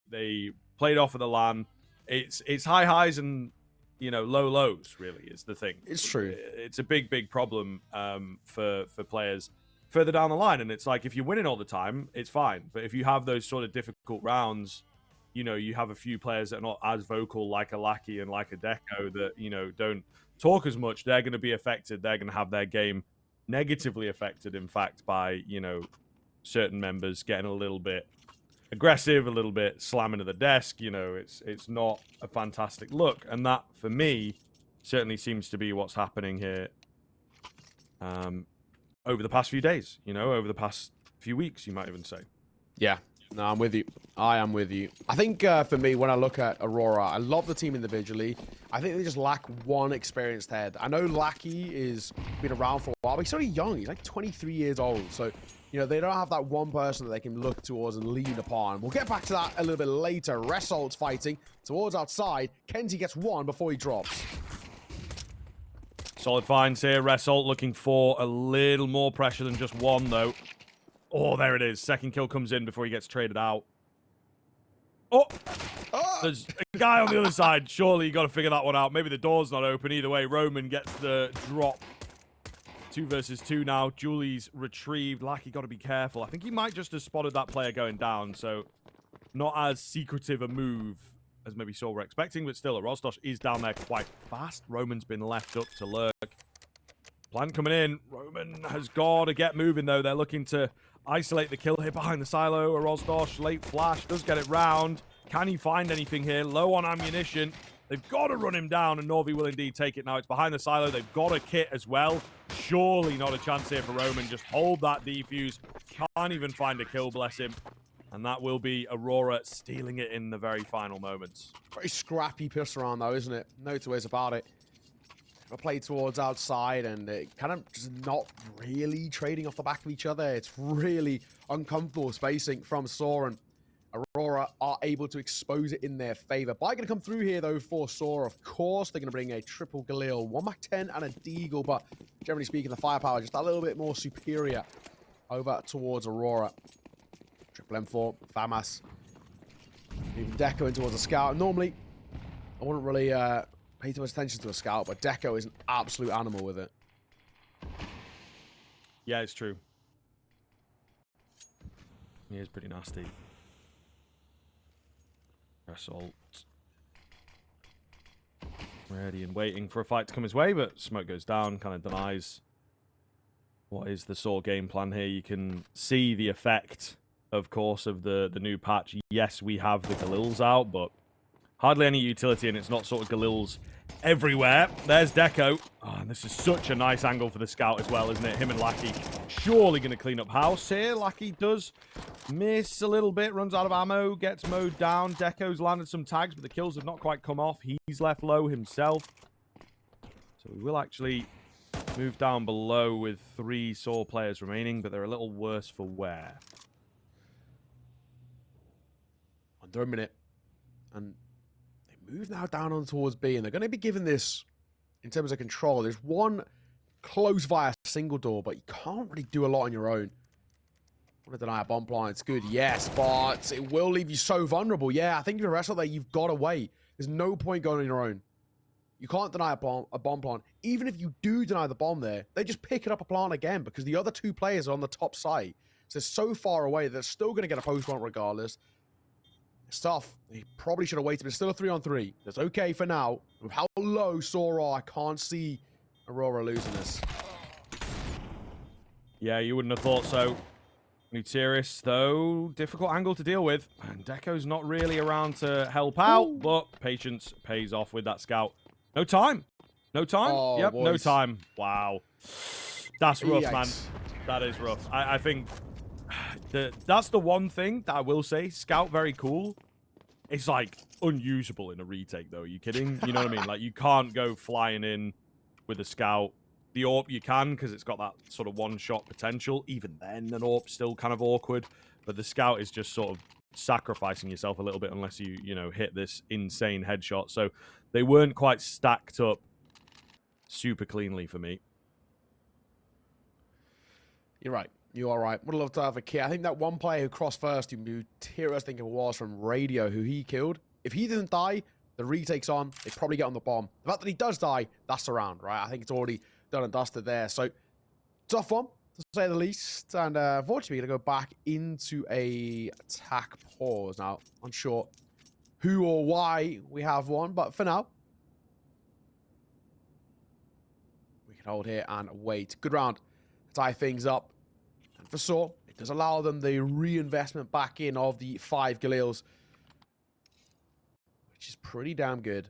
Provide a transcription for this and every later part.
They played off of the LAN. It's high highs and low lows. Really, is the thing. It's true. It's a big problem for players further down the line. And it's like, if you're winning all the time, it's fine. But if you have those sort of difficult rounds, you have a few players that are not as vocal, like a Lackey and like a Deco, that don't talk as much. They're going to be affected. They're going to have their game negatively affected, in fact, by certain members getting a little bit aggressive, a little bit slamming to the desk. It's not a fantastic look, and that for me certainly seems to be what's happening here over the past few days, over the past few weeks, you might even say. Yeah, no, I'm with you. I am with you. I think for me, when I look at Aurora, I love the team individually. I think they just lack one experienced head. I know Lackey is been around for a while, but he's only young. He's like 23 years old. So, they don't have that one person that they can look towards and lean upon. We'll get back to that a little bit later. Resolt's fighting towards outside. Kenzie gets one before he drops. Solid finds here. Result looking for a little more pressure than just one, though. Oh, there it is. Second kill comes in before he gets traded out. Oh! There's a guy on the other side. Surely you got to figure that one out. Maybe the door's not open. Either way, Roman gets the drop. 2 versus 2 now. Julie's retrieved. Lackey got to be careful. I think he might just have spotted that player going down, so not as secretive a move as maybe sAw were expecting, but still, Rosdosh is down there quite fast. Roman's been left up to lurk. Plant coming in. Roman has got to get moving, though. They're looking to isolate the kill here behind the silo. Rosdosh, late flash, does get it round. Can he find anything here? Low on ammunition. They've got to run him down, and Norvi will indeed take it now. It's behind the silo. They've got a kit as well. Surely not a chance here for Roman. Just hold that defuse. Can't even find a kill, bless him. And that will be Aurora stealing it in the very final moments. Very scrappy piss around, though, isn't it? No two ways about it. I play towards outside, and it kind of just not really trading off the back of each other. It's really uncomfortable spacing from sAw, and Aurora are able to expose it in their favor. Buy going to come through here, though, for sAw. Of course, they're going to bring a triple Galil, 1 Mac 10 and a Deagle, but generally speaking, the firepower just a little bit more superior over towards Aurora. Triple M4, Famas. Even Deco in towards a scout. Normally, I wouldn't really pay too much attention to a scout, but Deco is an absolute animal with it. Yeah, it's true. He is pretty nasty. Assault. Ready and waiting for a fight to come his way, but smoke goes down, kind of denies what is the sAw game plan here. You can see the effect, of course, of the new patch. Yes, we have the Galils out, but hardly any utility, and it's not sort of Galils everywhere. There's Deco. Oh, and this is such a nice angle for the scout as well, isn't it? Him and Lackey surely going to clean up house here. Lackey does miss a little bit, runs out of ammo, gets mowed down. Deco's landed some tags, but the kills have not quite come off. He's left low himself. So we will actually move down below with 3 sAw players remaining, but they're a little worse for wear. Under a minute. And they move now down on towards B, and they're going to be given this, in terms of control, there's one close via single door, but you can't really do a lot on your own. I want to deny a bomb plant. It's good, yes, but it will leave you so vulnerable. Yeah, I think if you're a wrestler there, you've got to wait. There's no point going on your own. You can't deny a bomb plant. Even if you do deny the bomb there, they just pick it up a plant again because the other 2 players are on the top side. So they're so far away, they're still going to get a post plant regardless. It's tough. He probably should have waited, but it's still a 3-on-3. That's okay for now. With how low sAw are, I can't see Aurora losing this. Yeah, you wouldn't have thought so. Nuterius, though, difficult angle to deal with. And Deco's not really around to help out, but patience pays off with that scout. No time. No time? Oh, yep, boys. no time. Wow. That's rough, Yikes. man. That is rough. I think that's the one thing that I will say. Scout, very cool. It's, like, unusable in a retake, though. Are you kidding? You know what I mean? Like, you can't go flying in with a scout. The AWP you can, because it's got that sort of one-shot potential. Even then, an AWP's still kind of awkward. But the scout is just sort of sacrificing yourself a little bit unless you, hit this insane headshot. So they weren't quite stacked up super cleanly for me. You're right. You are right. Would have loved to have a kit. I think that one player who crossed first, who Tira, I think it was, from Radio, who he killed. If he didn't die, the retake's on. They probably get on the bomb. The fact that he does die, that's the round, right? I think it's already done and dusted there. So, tough one, to say the least. And unfortunately, we're going to go back into a attack pause. Now, unsure who or why we have one, but for now, we can hold here and wait. Good round to tie things up. And for sAw, it does allow them the reinvestment back in of the 5 Galils, which is pretty damn good.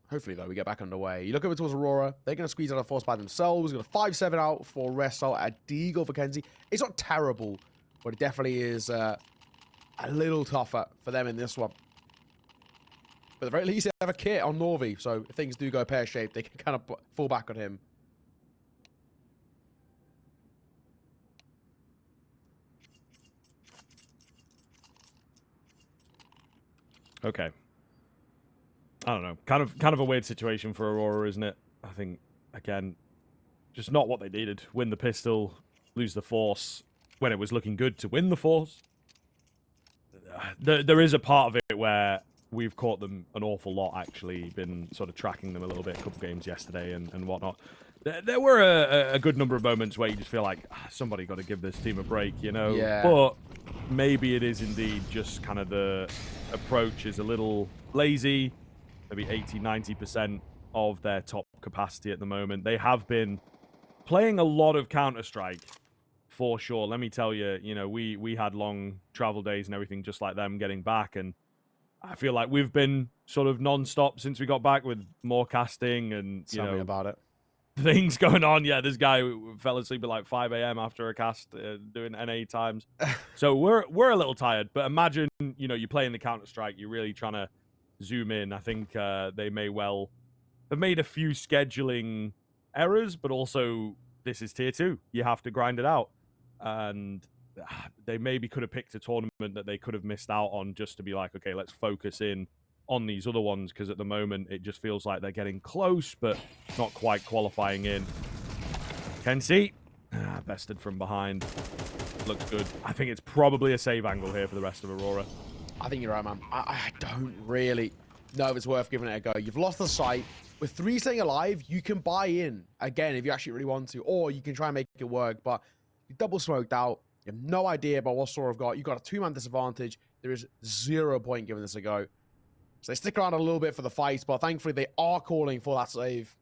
Hopefully, though, we get back underway. You look over towards Aurora. They're going to squeeze out a force by themselves. Got a 5-7 out for Ressel. A Deagle for Kenzie. It's not terrible, but it definitely is a little tougher for them in this one. But at the very least, they have a kit on Norvi. So if things do go pear-shaped, they can kind of fall back on him. Okay. I don't know. Kind of a weird situation for Aurora, isn't it? I think, again, just not what they needed. Win the pistol, lose the force when it was looking good to win the force. There is a part of it where we've caught them an awful lot, actually. Been sort of tracking them a little bit, a couple games yesterday and whatnot. There were a good number of moments where you just feel like, somebody got to give this team a break, you know? Yeah. But maybe it is indeed just kind of the approach is a little lazy. Maybe 80-90% of their top capacity at the moment. They have been playing a lot of Counter-Strike, for sure. Let me tell you, you know, we had long travel days and everything just like them getting back, and I feel like we've been sort of non-stop since we got back with more casting and, you Tell know, me about it. things going on. Yeah, this guy fell asleep at like 5 a.m. after a cast doing NA times. So we're a little tired, but imagine, you know, you're playing the Counter-Strike, you're really trying to zoom in. I think they may well have made a few scheduling errors, but also this is tier 2. You have to grind it out. And they maybe could have picked a tournament that they could have missed out on just to be like, okay, let's focus in on these other ones, because at the moment it just feels like they're getting close, but not quite qualifying in. Kenzie, bested from behind. Looks good. I think it's probably a save angle here for the rest of Aurora. I think you're right, man. I don't really know if it's worth giving it a go. You've lost the sight. With 3 staying alive, you can buy in again if you actually really want to, or you can try and make it work, but you double smoked out. You have no idea about what sAw have got. You've got a 2-man disadvantage. There is 0 point giving this a go. So they stick around a little bit for the fight, but thankfully they are calling for that save.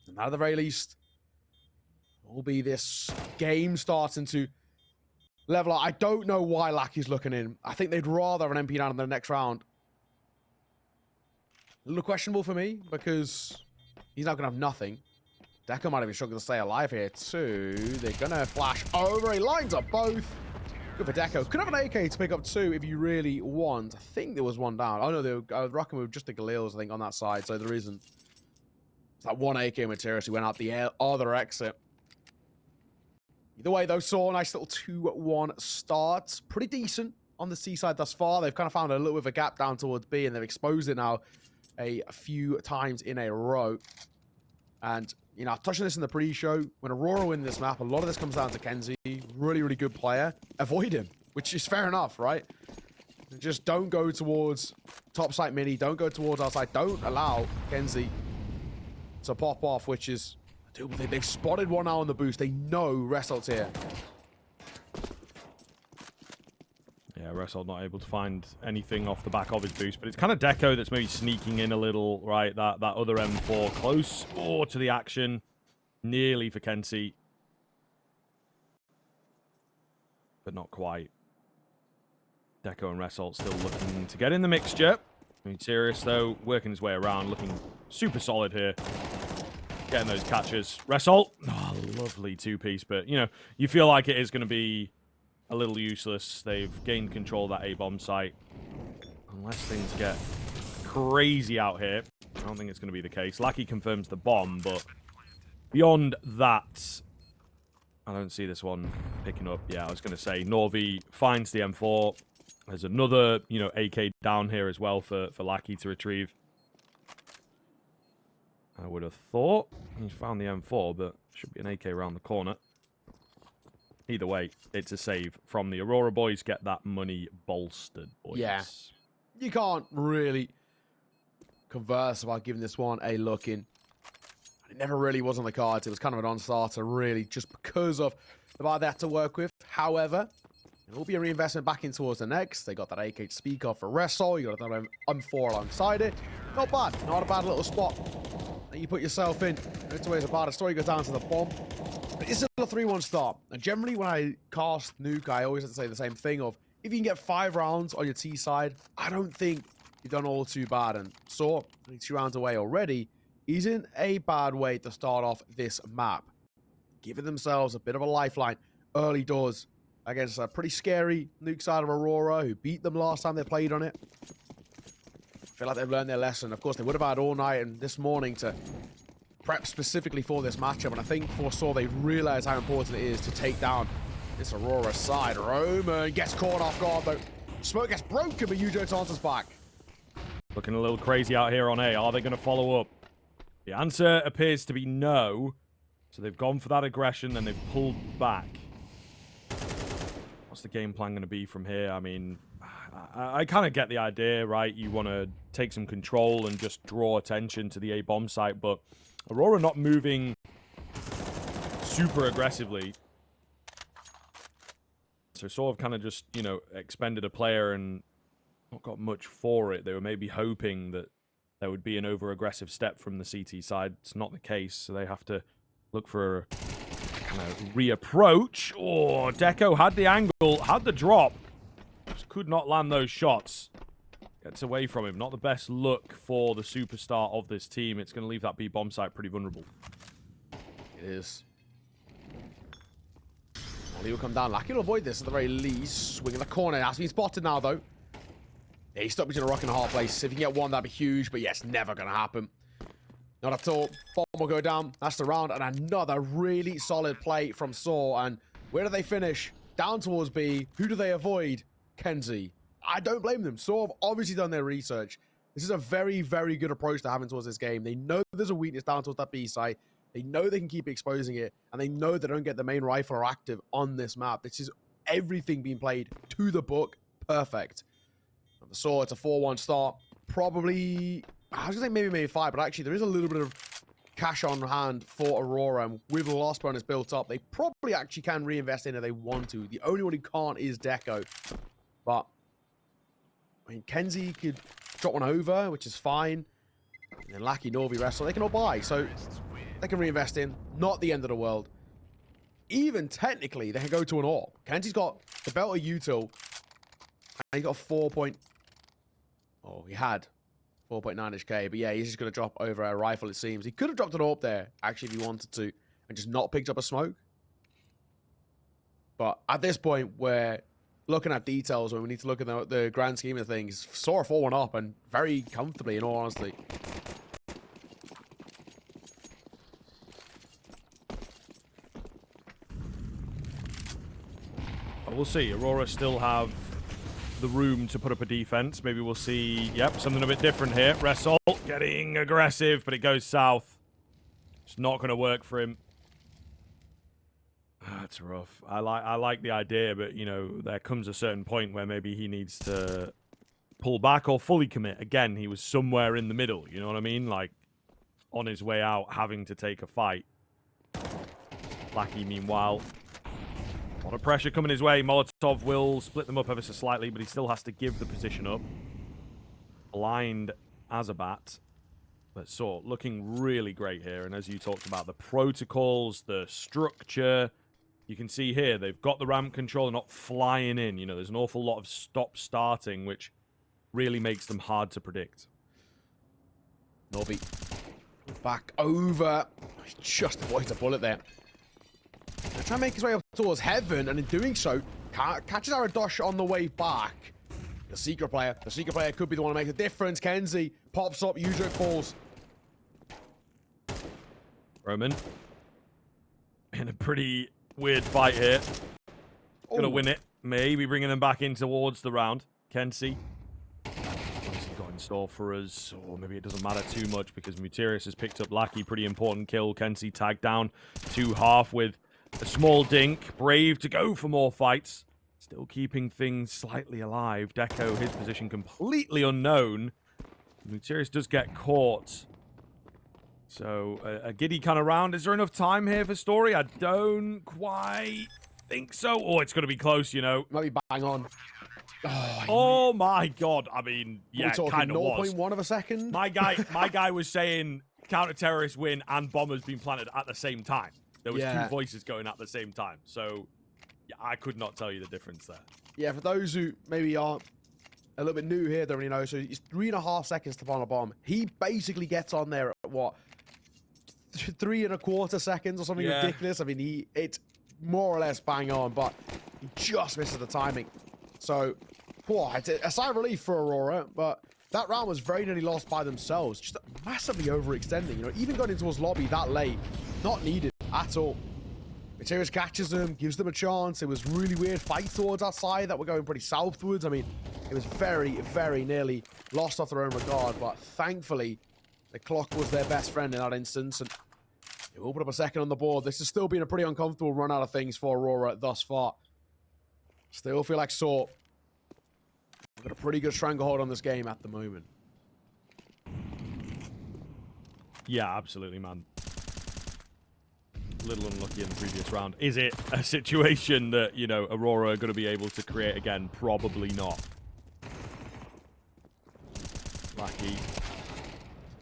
And at the very least, will be this game starting to level up. I don't know why Lackey's looking in. I think they'd rather have an MP down in the next round. A little questionable for me, because he's not going to have nothing. Deco might even struggle to stay alive here, too. They're going to flash over. He lines up both. Good for Deco. Could have an AK to pick up 2 if you really want. I think there was one down. Oh, no, they were rocking with just the Galils, I think, on that side, so there isn't. It's that one AK material who went out the other exit. Either way, though, sAw, nice little 2-1 start. Pretty decent on the C side thus far. They've kind of found a little bit of a gap down towards B, and they've exposed it now a few times in a row. And, you know, I touched on this in the pre-show. When Aurora win this map, a lot of this comes down to Kenzie. Really, really good player. Avoid him, which is fair enough, right? Just don't go towards top site mini. Don't go towards our side. Don't allow Kenzie to pop off, which is... Dude, they've spotted one now on the boost. They know Ressalt's here. Yeah, Ressel not able to find anything off the back of his boost, but it's kind of Deco that's maybe sneaking in a little, right? That other M4 close to the action. Nearly for Kenzie. But not quite. Deco and Ressel still looking to get in the mixture. I mean, serious though, working his way around, looking super solid here. Getting those catches. Ressel, oh, lovely 2-piece, but, you know, you feel like it is going to be a little useless. They've gained control of that A-bomb site. Unless things get crazy out here, I don't think it's going to be the case. Lackey confirms the bomb, but beyond that, I don't see this one picking up. Yeah, I was going to say, Norvi finds the M4. There's another, you know, AK down here as well for Lackey to retrieve. I would have thought. He's found the M4, but should be an AK around the corner. Either way, it's a save from the Aurora boys. Get that money bolstered, boys. Yeah. You can't really converse about giving this one a look in. It never really was on the cards. It was kind of a non-starter, really, just because of the bar they had to work with. However, it will be a reinvestment back in towards the next. They got that AK to speak of for sAw. You got that M4 alongside it. Not bad. Not a bad little spot that you put yourself in. It's always a bad story. Goes down to the bomb. But it's still a 3-1 start. And generally, when I cast Nuke, I always have to say the same thing of, if you can get 5 rounds on your T side, I don't think you've done all too bad. And sAw, 2 rounds away already, isn't a bad way to start off this map. Giving themselves a bit of a lifeline early doors against a pretty scary Nuke side of Aurora, who beat them last time they played on it. I feel like they've learned their lesson. Of course, they would have had all night and this morning to prep specifically for this matchup, and I think for sAw, they realize how important it is to take down this Aurora side. Roman gets caught off guard, though. Smoke gets broken, but Yujo taunts back. Looking a little crazy out here on A. Are they going to follow up? The answer appears to be no. So they've gone for that aggression, and they've pulled back. What's the game plan going to be from here? I mean, I kind of get the idea, right? You want to take some control and just draw attention to the A bomb site, but Aurora not moving super aggressively. So sort of kind of just, you know, expended a player and not got much for it. They were maybe hoping that there would be an over-aggressive step from the CT side. It's not the case, so they have to look for a kind of reapproach. Oh, Deco had the angle, had the drop. Just could not land those shots. Gets away from him. Not the best look for the superstar of this team. It's going to leave that B bomb site pretty vulnerable. It is. He will come down. Lucky to avoid this at the very least. Swinging the corner. Has been spotted now, though. Yeah, he's stuck between a rock and a hard place. If you can get one, that'd be huge. But yeah, it's never going to happen. Not at all. Bomb will go down. That's the round. And another really solid play from sAw. And where do they finish? Down towards B. Who do they avoid? Kenzie. I don't blame them. sAw have obviously done their research. This is a very, very good approach to having towards this game. They know there's a weakness down towards that B site. They know they can keep exposing it, and they know they don't get the main rifle active on this map. This is everything being played to the book. Perfect. And the sAw, it's a 4-1 start. Probably, I was going to say maybe 5, but actually there is a little bit of cash on hand for Aurora, and with the loss bonus built up, they probably actually can reinvest in it if they want to. The only one who can't is Deco. But, I mean, Kenzie could drop one over, which is fine. And then Lackey, Norby, Wrestle, they can all buy. So they can reinvest in. Not the end of the world. Even technically, they can go to an AWP. Kenzie's got the belt of util. And he got 4 point... Oh, he had 4.9-ish K. But yeah, he's just going to drop over a rifle, it seems. He could have dropped an AWP there, actually, if he wanted to. And just not picked up a smoke. But at this point, we're looking at details when we need to look at the grand scheme of things. sAw 4-1 up and very comfortably, in all honesty. We'll see. Aurora still have the room to put up a defense. Maybe we'll see, yep, something a bit different here. Wrestle getting aggressive, but it goes south. It's not going to work for him. That's rough. I like the idea, but, you know, there comes a certain point where maybe he needs to pull back or fully commit. Again, he was somewhere in the middle, you know what I mean? Like, on his way out, having to take a fight. Lackey, meanwhile, a lot of pressure coming his way. Molotov will split them up ever so slightly, but he still has to give the position up. Blind as a bat. But sAw looking really great here. And as you talked about, the protocols, the structure. You can see here, they've got the ramp control, not flying in. You know, there's an awful lot of stop-starting, which really makes them hard to predict. Norby back over. He just avoids a bullet there. They're trying to make his way up towards heaven, and in doing so, catches Aradosh on the way back. The secret player could be the one to make the difference. Kenzie pops up, Yujo falls. Roman in a pretty weird fight here. Gonna win it. Maybe bringing them back in towards the round. Kenzie. What is he going store for us. Or maybe it doesn't matter too much because Muterius has picked up Lackey. Pretty important kill. Kenzie tagged down to half with a small dink. Brave to go for more fights. Still keeping things slightly alive. Deco, his position completely unknown. Muterius does get caught. So, a giddy kind of round. Is there enough time here for Story? I don't quite think so. Oh, it's going to be close, you know. Might be bang on. Oh my god. I mean, yeah, kind of was. 0.1 of a second? My guy was saying counter-terrorist win and bombers being planted at the same time. There was two voices going at the same time. So, yeah, I could not tell you the difference there. Yeah, for those who maybe aren't a little bit new here, don't really know. So it's 3.5 seconds to plant a bomb. He basically gets on there at what? 3.25 seconds or something ridiculous. I mean, it's more or less bang on, but he just misses the timing. So, it's a sigh of relief for Aurora, but that round was very nearly lost by themselves. Just massively overextending, you know, even going into towards lobby that late, not needed at all. Materius catches them, gives them a chance. It was really weird fight towards that side that were going pretty southwards. I mean, it was very, very nearly lost off their own regard, but thankfully, the clock was their best friend in that instance, and it will put up a second on the board. This has still been a pretty uncomfortable run out of things for Aurora thus far. Still feel like sAw got a pretty good stranglehold on this game at the moment. Yeah, absolutely, man. A little unlucky in the previous round. Is it a situation that, you know, Aurora are going to be able to create again? Probably not. Lackey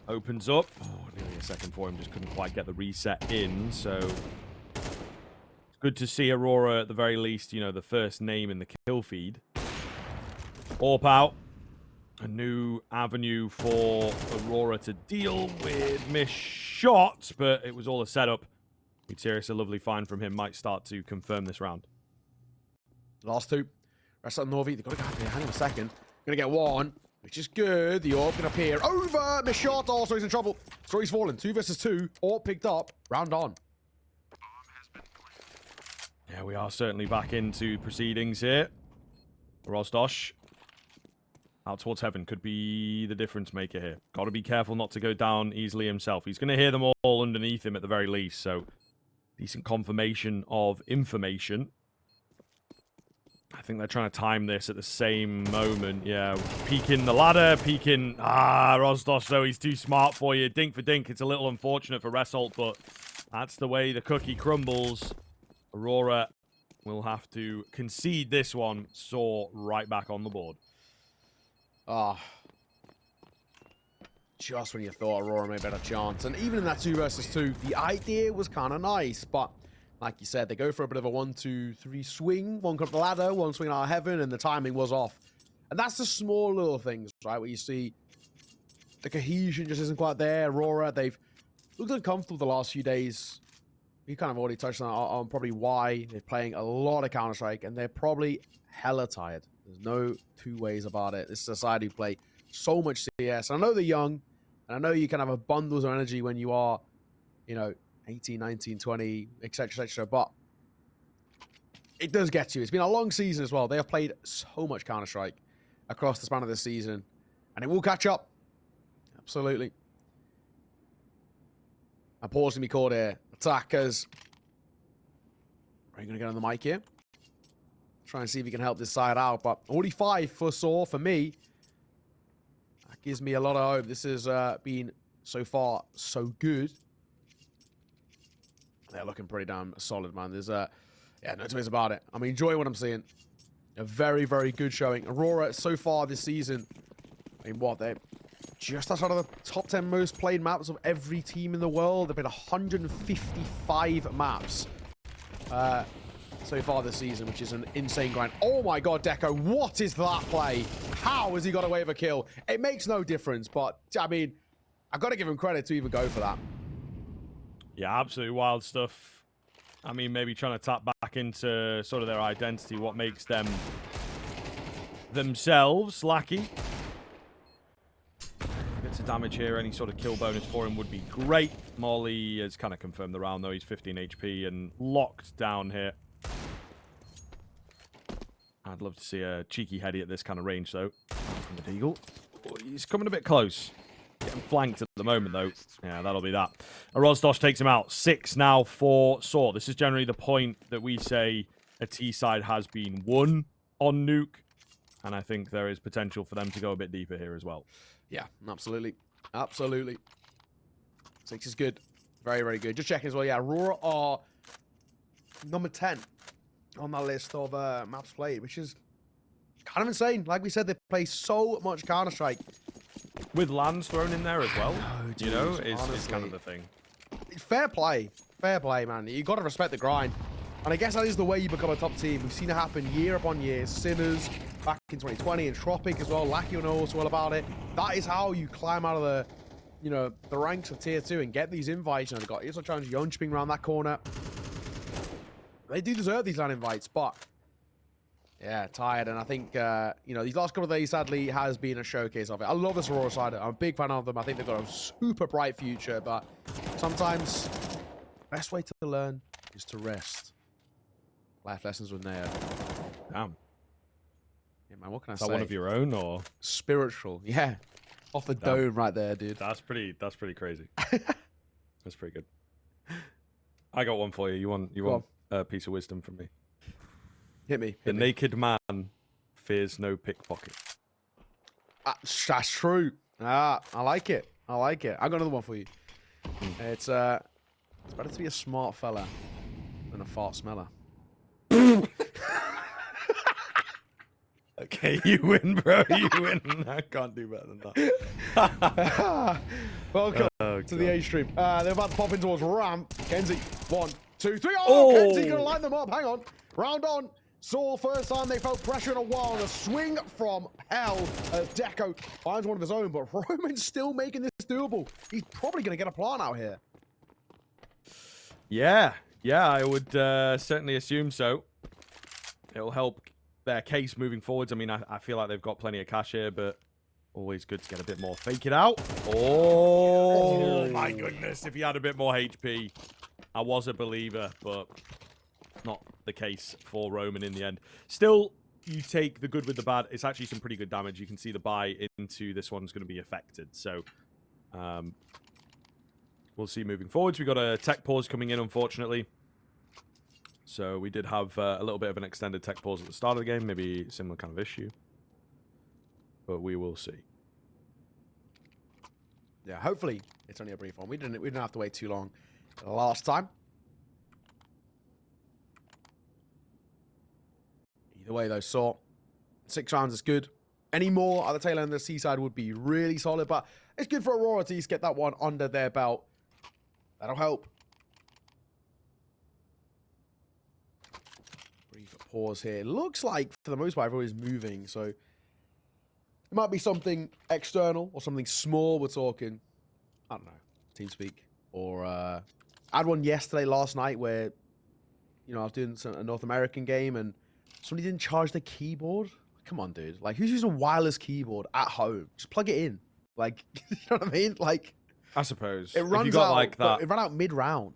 opens up. Oh, nearly a second for him. Just couldn't quite get the reset in. So it's good to see Aurora at the very least, you know, the first name in the kill feed. Orp out. A new avenue for Aurora to deal with missed shots, but it was all a setup. Muterius, a lovely find from him, might start to confirm this round. Last two. Rest on Novi. They've got to go here. Hang on a second. Gonna get one, which is good. The Orp gonna appear. Over! Missed shot. Also, he's in trouble. Story's fallen. 2 versus 2. Orp picked up. Round on. Yeah, we are certainly back into proceedings here. Rosdosh out towards heaven could be the difference maker here. Got to be careful not to go down easily himself. He's going to hear them all underneath him at the very least, so decent confirmation of information. I think they're trying to time this at the same moment. Yeah, peeking the ladder, peeking... Rosdosh, though, he's too smart for you. Dink for dink. It's a little unfortunate for Result, but that's the way the cookie crumbles. Aurora will have to concede this one. sAw right back on the board. Just when you thought Aurora made a better chance. And even in that 2 versus 2, the idea was kind of nice. But like you said, they go for a bit of a 1-2-3 swing. One come up the ladder, one swing out of heaven, and the timing was off. And that's the small little things, right? Where you see the cohesion just isn't quite there. Aurora, they've looked uncomfortable the last few days. We kind of already touched on probably why they're playing a lot of Counter-Strike, and they're probably hella tired. There's no two ways about it. This is a side who play so much CS. And I know they're young, and I know you can have a bundles of energy when you are, you know, 18, 19, 20, etc., but it does get you. It's been a long season as well. They have played so much Counter-Strike across the span of this season, and it will catch up. Absolutely. A pause can be called here. Attackers. Are you going to get on the mic here? Try and see if he can help this side out, but 45 for sAw for me. That gives me a lot of hope. This has been, so far, so good. They're looking pretty damn solid, man. There's, yeah, no two ways about it. I'm enjoying what I'm seeing. A very, very good showing. Aurora, so far this season, I mean, what, they're just outside of the top 10 most played maps of every team in the world. They've played 155 maps so far this season, which is an insane grind. Oh my god, Deco, what is that play? How has he got away with a kill? It makes no difference, but, I mean, I've got to give him credit to even go for that. Yeah, absolutely wild stuff. I mean, maybe trying to tap back into sort of their identity, what makes them themselves. Lackey gets a damage here. Any sort of kill bonus for him would be great. Molly has kind of confirmed the round, though. He's 15 HP and locked down here. I'd love to see a cheeky heady at this kind of range, though. From the Deagle. he's coming a bit close. Getting flanked at the moment, though. Yeah, that'll be that. Rozdosh takes him out. 6 now for sAw. This is generally the point that we say a T side has been won on Nuke. And I think there is potential for them to go a bit deeper here as well. Yeah, absolutely. Absolutely. 6 is good. Very, very good. Just checking as well. Yeah, Aurora are number 10 on that list of maps played, which is kind of insane. Like we said, they play so much Counter-Strike. With lands thrown in there as well, dude, you know, is kind of the thing. Fair play. Fair play, man. You got to respect the grind. And I guess that is the way you become a top team. We've seen it happen year upon year. Sinners back in 2020 and Tropic as well. Lackey knows well about it. That is how you climb out of the, you know, the ranks of tier 2 and get these invites. You know, they've got ESL Challenge Jönköping around that corner. They do deserve these land invites, but yeah, tired. And I think, you know, these last couple of days, sadly, has been a showcase of it. I love this Aurora side. I'm a big fan of them. I think they've got a super bright future, but sometimes best way to learn is to rest. Life lessons with Neo. Damn. Yeah, man, what can I Is say? that one of your own, or? Spiritual. Yeah. Off the dome right there, dude. That's pretty crazy. That's pretty good. I got one for you. You want a piece of wisdom from me? Hit me. The naked man fears no pickpocket. That's true. I like it. I like it. I got another one for you. It's better to be a smart fella than a fart smeller. Okay, you win, bro. You win. I can't do better than that. Welcome to the A stream. They're about to pop in towards ramp. Kenzie, 1, 2, 3. Oh, Kenzie's gonna line them up. Hang on. Round on. sAw, first time they felt pressure in a while, and a swing from hell as Deco finds one of his own, but Roman's still making this doable. He's probably going to get a plant out here. Yeah, I would certainly assume so. It'll help their case moving forwards. I mean, I feel like they've got plenty of cash here, but always good to get a bit more. Fake it out. Oh my goodness, if he had a bit more HP. I was a believer, but not the case for Roman in the end. Still, you take the good with the bad. It's actually some pretty good damage. You can see the buy into this one's going to be affected. So, we'll see moving forwards. We got a tech pause coming in, unfortunately. So we did have a little bit of an extended tech pause at the start of the game. Maybe a similar kind of issue. But we will see. Yeah, hopefully it's only a brief one. We didn't have to wait too long last time. Either way, though, sAw 6 rounds is good. Any more at the tail end of the seaside would be really solid, but it's good for Aurora to get that one under their belt. That'll help. Brief pause here. Looks like, for the most part, everyone is moving, so it might be something external or something small. We're talking, I don't know, TeamSpeak. Or I had one last night where, you know, I was doing a North American game and somebody didn't charge the keyboard. Come on, dude. Like, who's using a wireless keyboard at home? Just plug it in. Like, you know what I mean? Like, I suppose. it runs out, like that. It ran out mid-round.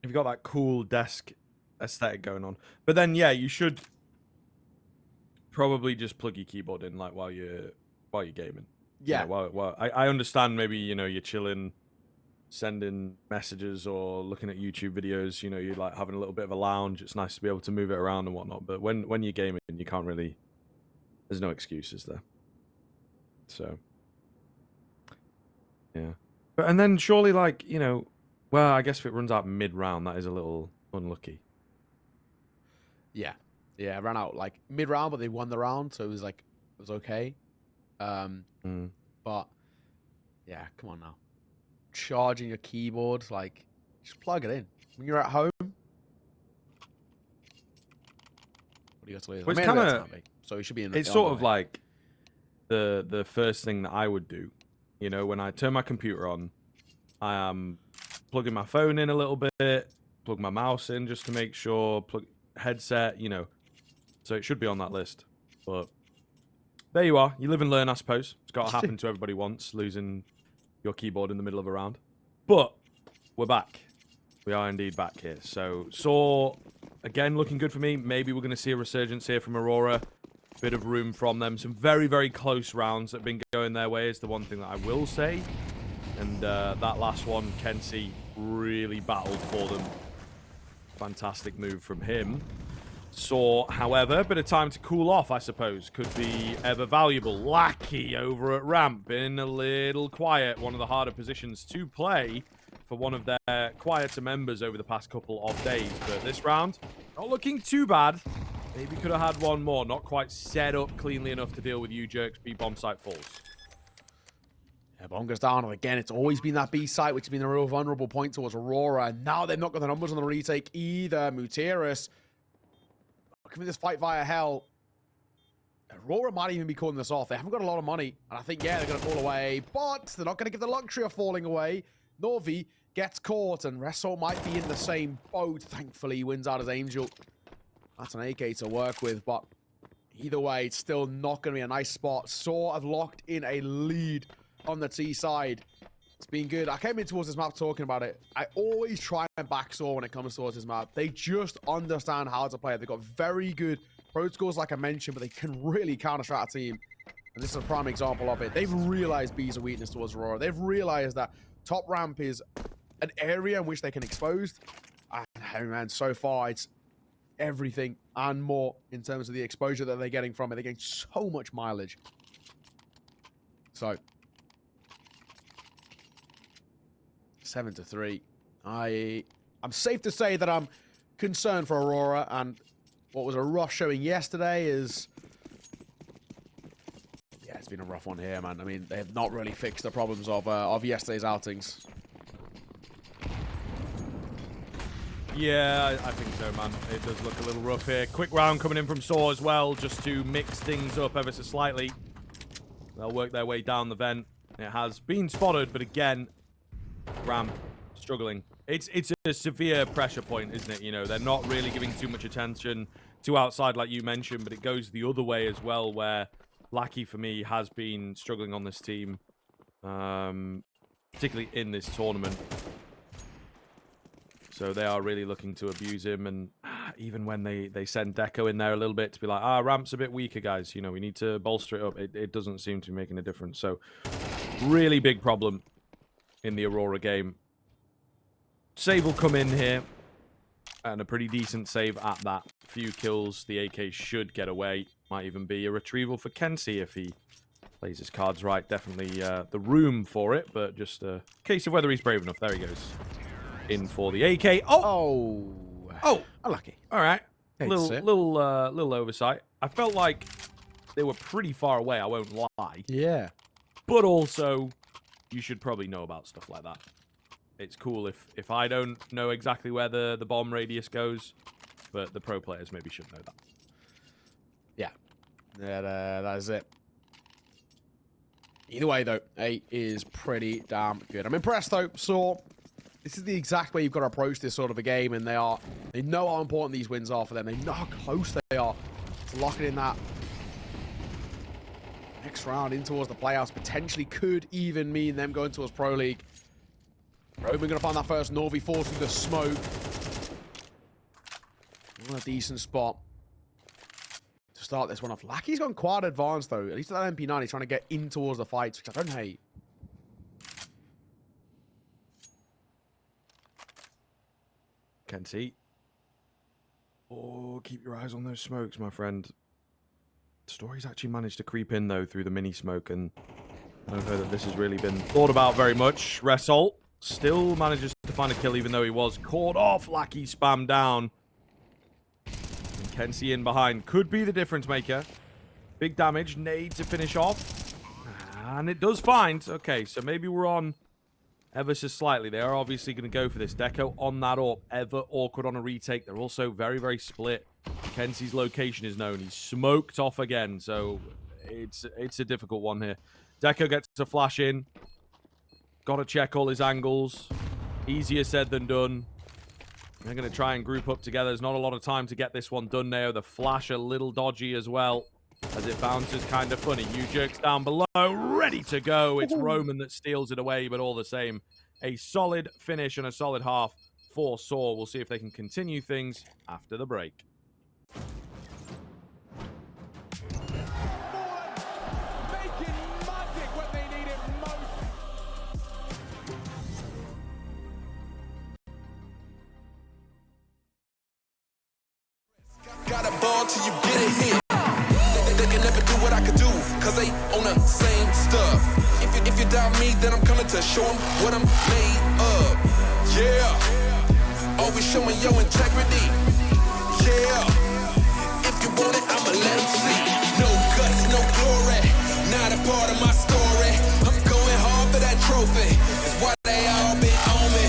If you've got that cool desk aesthetic going on. But then, yeah, you should probably just plug your keyboard in, like, while you're gaming. Yeah. You know, I understand maybe, you know, you're chilling, sending messages or looking at YouTube videos, you know, you're like having a little bit of a lounge. It's nice to be able to move it around and whatnot. But when you're gaming, you can't really, there's no excuses there. So, yeah. But, and then surely, like, you know, well, I guess if it runs out mid-round, that is a little unlucky. Yeah. Yeah, it ran out like mid-round, but they won the round, so it was like, it was okay. But, yeah, come on now. Charging your keyboard, like, just plug it in. When you're at home, what do you got to lose? Well, it's kind of, so it should be in. It's sort of like the first thing that I would do. You know, when I turn my computer on, I am plugging my phone in a little bit, plug my mouse in just to make sure, plug headset, you know. So it should be on that list. But there you are. You live and learn, I suppose. It's got to happen to everybody once, losing your keyboard in the middle of a round. But we're back. We are indeed back here. So sAw, again, looking good for me. Maybe we're going to see a resurgence here from Aurora. bit of room from them. Some very, very close rounds that have been going their way is the one thing that I will say. And that last one, Kenzie really battled for them. Fantastic move from him. sAw, however, a bit of time to cool off, I suppose, could be ever valuable. Lackey over at ramp, been a little quiet. One of the harder positions to play for one of their quieter members over the past couple of days. But this round, not looking too bad. Maybe could have had one more. Not quite set up cleanly enough to deal with U-Jerks. B bomb site falls. Yeah, bomb goes down, and again, it's always been that B site, which has been a real vulnerable point towards Aurora. And now they've not got the numbers on the retake either. Muteris, looking for this fight via hell. Aurora might even be calling this off. They haven't got a lot of money, and I think, yeah, they're going to fall away, but they're not going to give the luxury of falling away. Novi gets caught, and sAw might be in the same boat. Thankfully, he wins out as Angel. That's an AK to work with, but either way, it's still not going to be a nice spot. sAw have locked in a lead on the T side. It's been good. I came in towards this map talking about it. I always try and back sAw when it comes towards this map. They just understand how to play it. They've got very good protocols, like I mentioned, but they can really counter-strat a team. And this is a prime example of it. They've realized B's a weakness towards Aurora. They've realized that top ramp is an area in which they can expose. And hey, man, so far, it's everything and more in terms of the exposure that they're getting from it. They're getting so much mileage. So 7-3. I'm safe to say that I'm concerned for Aurora, and what was a rough showing yesterday is, yeah, it's been a rough one here, man. I mean, they have not really fixed the problems of yesterday's outings. Yeah, I think so, man. It does look a little rough here. Quick round coming in from sAw as well, just to mix things up ever so slightly. They'll work their way down the vent. It has been spotted, but again, ramp struggling. It's a severe pressure point, isn't it? You know, they're not really giving too much attention to outside, like you mentioned, but it goes the other way as well, where Lackey, for me, has been struggling on this team, particularly in this tournament. So they are really looking to abuse him, and even when they send Deco in there a little bit to be like, ramp's a bit weaker, guys. You know, we need to bolster it up. It doesn't seem to be making a difference. So really big problem in the Aurora game. Save will come in here, and a pretty decent save at that. Few kills. The AK should get away. Might even be a retrieval for Kenzie if he plays his cards right. Definitely the room for it, but just a case of whether he's brave enough. There he goes. In for the AK. Oh, Unlucky. All right. Little oversight. I felt like they were pretty far away. I won't lie. Yeah. But also, you should probably know about stuff like that. It's cool if I don't know exactly where the bomb radius goes, but the pro players maybe should know that. Yeah. That is it. Either way, though, 8 is pretty damn good. I'm impressed, though. sAw, this is the exact way you've got to approach this sort of a game, and they know how important these wins are for them. They know how close they are to locking in that next round in towards the playoffs. Potentially could even mean them going towards Pro League. Roman going to find that first Novi, falls through the smoke. Not a decent spot to start this one off. Lackey's gone quite advanced, though. At least at that MP9, he's trying to get in towards the fights, which I don't hate. Kenzie. Oh, keep your eyes on those smokes, my friend. Story's actually managed to creep in, though, through the mini smoke, and I don't know that this has really been thought about very much. sAw still manages to find a kill, even though he was caught off. Lackey spam down. And Kenzie in behind. Could be the difference maker. Big damage. Nade to finish off. And it does find. Okay, so maybe we're on ever so slightly. They are obviously going to go for this. Deco on that AWP. Ever awkward on a retake. They're also very, very split. Kenzie's location is known. He's smoked off again. So it's a difficult one here. Deco gets a flash in. Got to check all his angles. Easier said than done. They're going to try and group up together. There's not a lot of time to get this one done now. The flash a little dodgy as well, as it bounces kind of funny. U-Jerks down below, ready to go. It's Roman that steals it away, but all the same, a solid finish and a solid half for sAw. We'll see if they can continue things after the break. on till you get a hit. They can never do what I could do, cause they on the same stuff. If you doubt me, then I'm coming to show them what I'm made of. Yeah, always showing your integrity. Yeah, if you want it, I'ma let them see. No guts, no glory, not a part of my story. I'm going hard for that trophy, it's why they all been on me.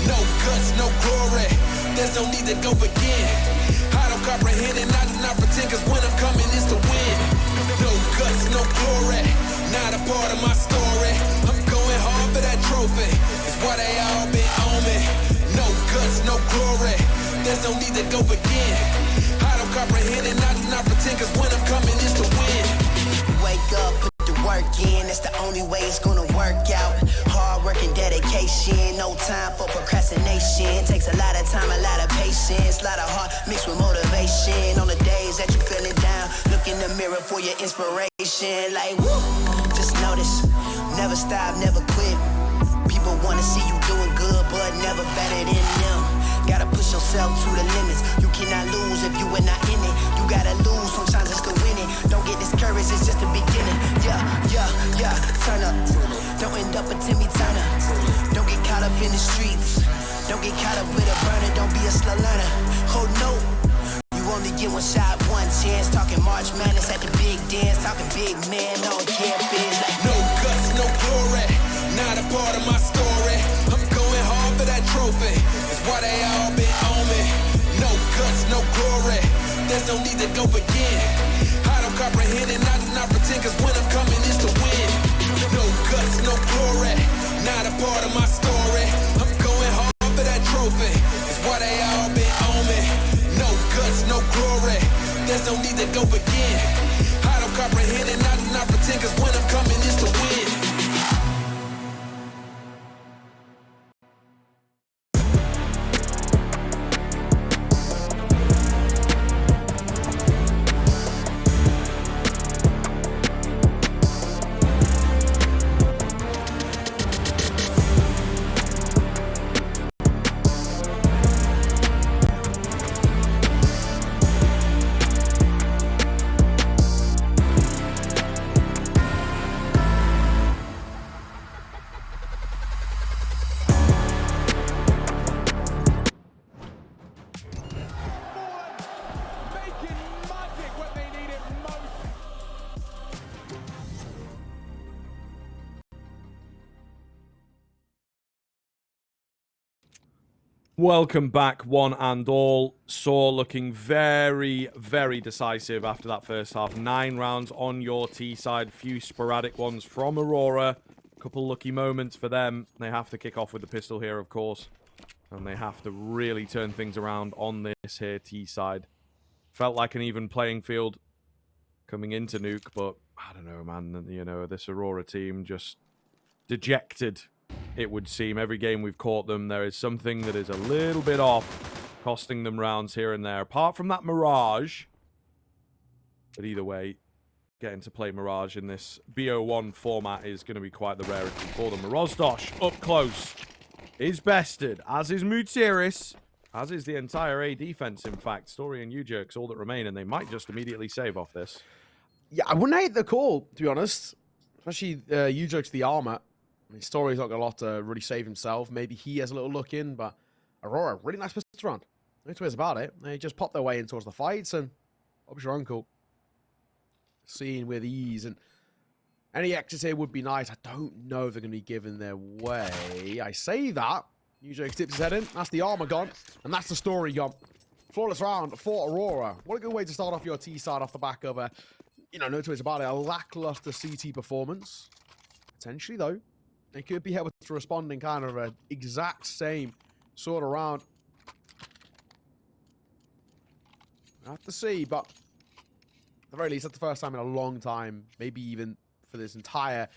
No guts, no glory, there's no need to go begin. I don't comprehend and I do not pretend, cause when I'm coming it's to win. No guts, no glory, not a part of my story. I'm going hard for that trophy, it's why they all been on me. No guts, no glory, there's no need to go begin. I don't comprehend and I do not pretend, cause when I'm coming it's to win. Wake up, put the work in, that's the only way it's gonna work out. Hard work and dedication, no time for procrastination. Takes a lot of time, a lot of patience, a lot of heart mixed with motivation. On the days that you feeling down, look in the mirror for your inspiration. Like, woo, just notice, never stop, never quit. People wanna see you doing good, but never better than them. Gotta push yourself to the limits. You cannot lose if you are not in it. You gotta lose sometimes just to win it. Don't get discouraged, it's just the beginning. Yeah, turn up. Don't end up a Timmy Turner. Don't get caught up in the streets. Don't get caught up with a burner. Don't be a slow learner. Oh no, you only get one shot, one chance. Talking March Madness at the big dance. Talking big man on campus. Like no guts, no glory, not a part of my story. I'm going hard for that trophy, it's why they all been on me. No guts, no glory, there's no need to go begin. I don't comprehend and I do not pretend, cause when I'm coming it's to win. No guts, no glory, not a part of my story. I'm going hard for that trophy, it's why they all been on me. No guts, no glory, there's no need to go begin. I don't comprehend and I do not pretend, cause when I'm coming it's to win. Welcome back, one and all. sAw looking very, very decisive after that first half. 9 rounds on your T side. Few sporadic ones from Aurora. Couple lucky moments for them. They have to kick off with the pistol here, of course. And they have to really turn things around on this here T side. Felt like an even playing field coming into Nuke, but I don't know, man. You know, this Aurora team just dejected. It would seem every game we've caught them, there is something that is a little bit off, costing them rounds here and there. Apart from that Mirage. But either way, getting to play Mirage in this BO1 format is going to be quite the rarity for them. Rozdosh up close is bested, as is Mutiris, as is the entire A defense, in fact. Story and U-Jerks all that remain, and they might just immediately save off this. Yeah, I wouldn't hate the call, to be honest. Especially U-Jerks the armor. I mean, Story's not got a lot to really save himself. Maybe he has a little look in, but Aurora, really nice pistol round. No two ways about it. They just pop their way in towards the fights, and Bob's your uncle. Seeing with ease, and any exits here would be nice. I don't know if they're going to be given their way. I say that. U-Jerks tips his head in. That's the armor gone, and that's the Story gone. Flawless round for Aurora. What a good way to start off your T side off the back of a, no two ways about it, a lackluster CT performance. Potentially, though. They could be able to respond in kind of an exact same sort of round. We'll have to see, but at the very least, that's the first time in a long time, maybe even for this entire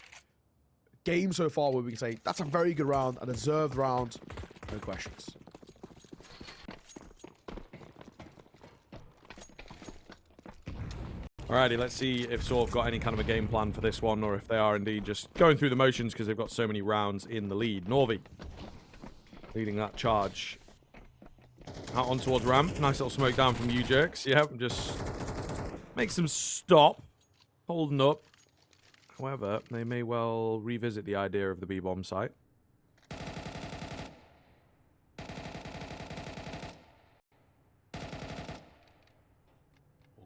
game so far, where we can say that's a very good round, a deserved round, no questions. Alrighty, let's see if sAw have got any kind of a game plan for this one, or if they are indeed just going through the motions because they've got so many rounds in the lead. Norvi leading that charge. Out on towards ramp. Nice little smoke down from U-Jerks. Yep, just makes them stop holding up. However, they may well revisit the idea of the B-bomb site. All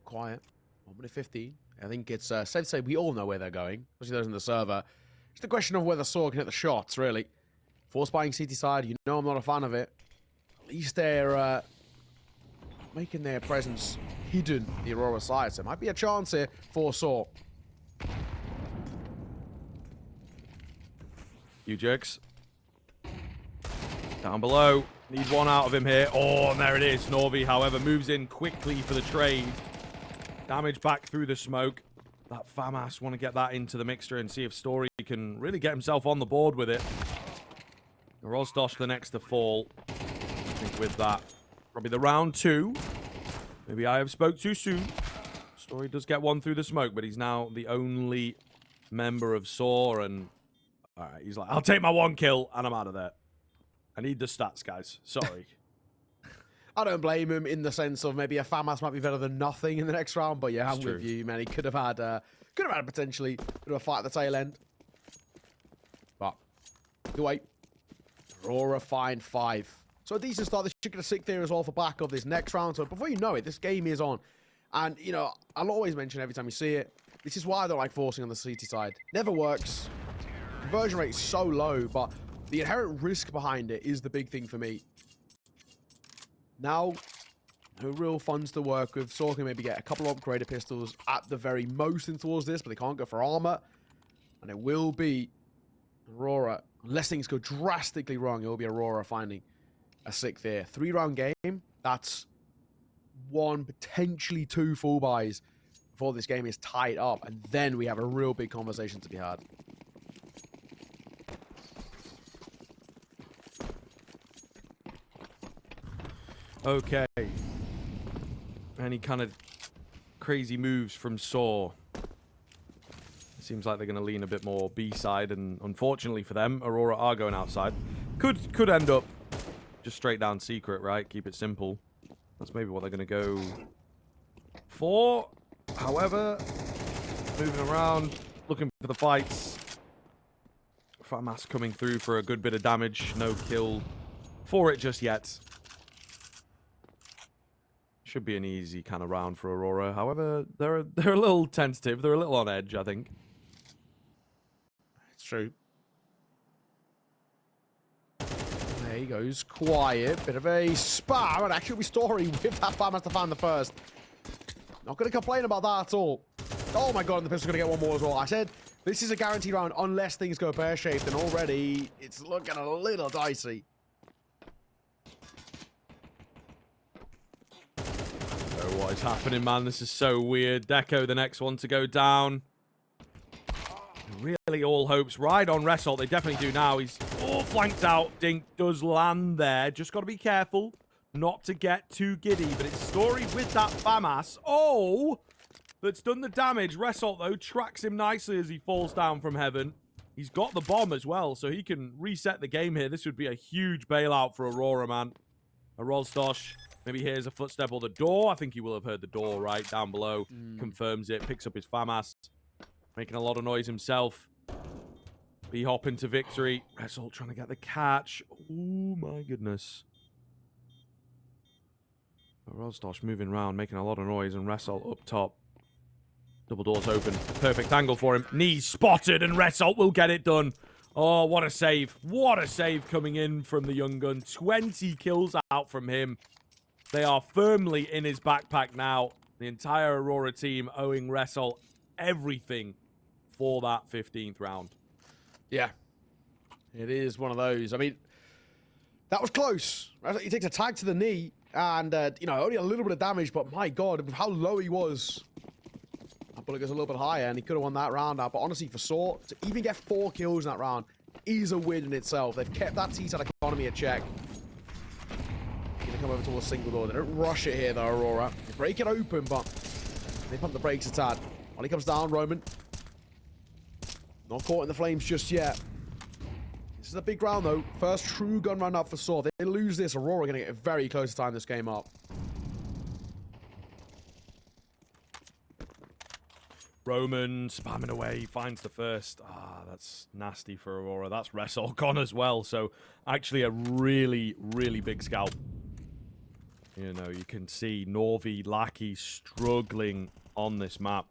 quiet. 1 minute 15. I think it's safe to say we all know where they're going, especially those in the server. It's the question of whether sAw can hit the shots, really. Force buying CT side, you know I'm not a fan of it. At least they're making their presence hidden in the Aurora side, so it might be a chance here for sAw. You jerks. Down below. Need one out of him here. Oh, and there it is. Norby, however, moves in quickly for the trade. Damage back through the smoke. That FAMAS want to get that into the mixture and see if Story can really get himself on the board with it. Rozdosh the next to fall. I think with that, probably the round 2. Maybe I have spoke too soon. Story does get one through the smoke, but he's now the only member of sAw, and alright, he's like, I'll take my 1 kill, and I'm out of there. I need the stats, guys. Sorry. I don't blame him in the sense of maybe a FAMAS might be better than nothing in the next round, but yeah, I'm It's with true. you, man. He could have had potentially a bit of a fight at the tail end. But either way, Aurora find 5. So a decent start. They should get a 6th here as well for back of this next round. So before you know it, this game is on. And, you know, I'll always mention every time you see it, this is why I don't like forcing on the CT side. Never works. Conversion rate is so low, but the inherent risk behind it is the big thing for me. Now, no real funds to work with. sAw can maybe get a couple of upgraded pistols at the very most in towards this, but they can't go for armor. And it will be Aurora. Unless things go drastically wrong, it will be Aurora finding a 6th here. 3-round game. That's 1, potentially 2 full buys before this game is tied up. And then we have a real big conversation to be had. Okay. Any kind of crazy moves from sAw? Seems like they're going to lean a bit more B-side, and unfortunately for them, Aurora are going outside. Could end up just straight down secret, right? Keep it simple. That's maybe what they're going to go for. However, moving around, looking for the fights. FAMAS coming through for a good bit of damage. No kill for it just yet. Should be an easy kind of round for Aurora. However, they're a little tentative. They're a little on edge, I think. It's true. There he goes. Quiet. Bit of a spam. And actually, Story with that FAMAS to find the first. Not going to complain about that at all. Oh my god, and the pistol's going to get one more as well. I said this is a guaranteed round unless things go pear-shaped, and already it's looking a little dicey. What is happening, man? This is so weird. Deco, the next one to go down. Really all hopes ride on Result. They definitely do now. He's all flanked out. Dink does land there. Just got to be careful not to get too giddy. But it's Story with that FAMAS. Oh, that's done the damage. Result, though, tracks him nicely as he falls down from heaven. He's got the bomb as well, so he can reset the game here. This would be a huge bailout for Aurora, man. A Rozdosh. Maybe hears a footstep or the door. I think he will have heard the door right down below. Confirms it. Picks up his FAMAS. Making a lot of noise himself. B-hop into victory. Result trying to get the catch. Oh, my goodness. Rozdosh moving around, making a lot of noise. And Result up top. Double doors open. Perfect angle for him. Knees spotted. And Result will get it done. Oh, what a save. What a save coming in from the young gun. 20 kills out from him. They are firmly in his backpack now. The entire Aurora team owing Result everything for that 15th round. Yeah. It is one of those. I mean, that was close. He takes a tag to the knee and, you know, only a little bit of damage, but my God, with how low he was. That bullet goes a little bit higher and he could have won that round out. But honestly, for sAw, to even get 4 kills in that round is a win in itself. They've kept that T-side economy at check. Gonna come over towards single door. They don't rush it here, though, Aurora. They break it open, but they pump the brakes a tad. While he comes down, Roman. Not caught in the flames just yet. This is a big round, though. First true gun round up for sAw. They lose this, Aurora are going to get very close to tying this game up. Roman spamming away. He finds the first. Ah, that's nasty for Aurora. That's Resol gone as well. So actually a really, really big scalp. You know, you can see Norvi, Lackey struggling on this map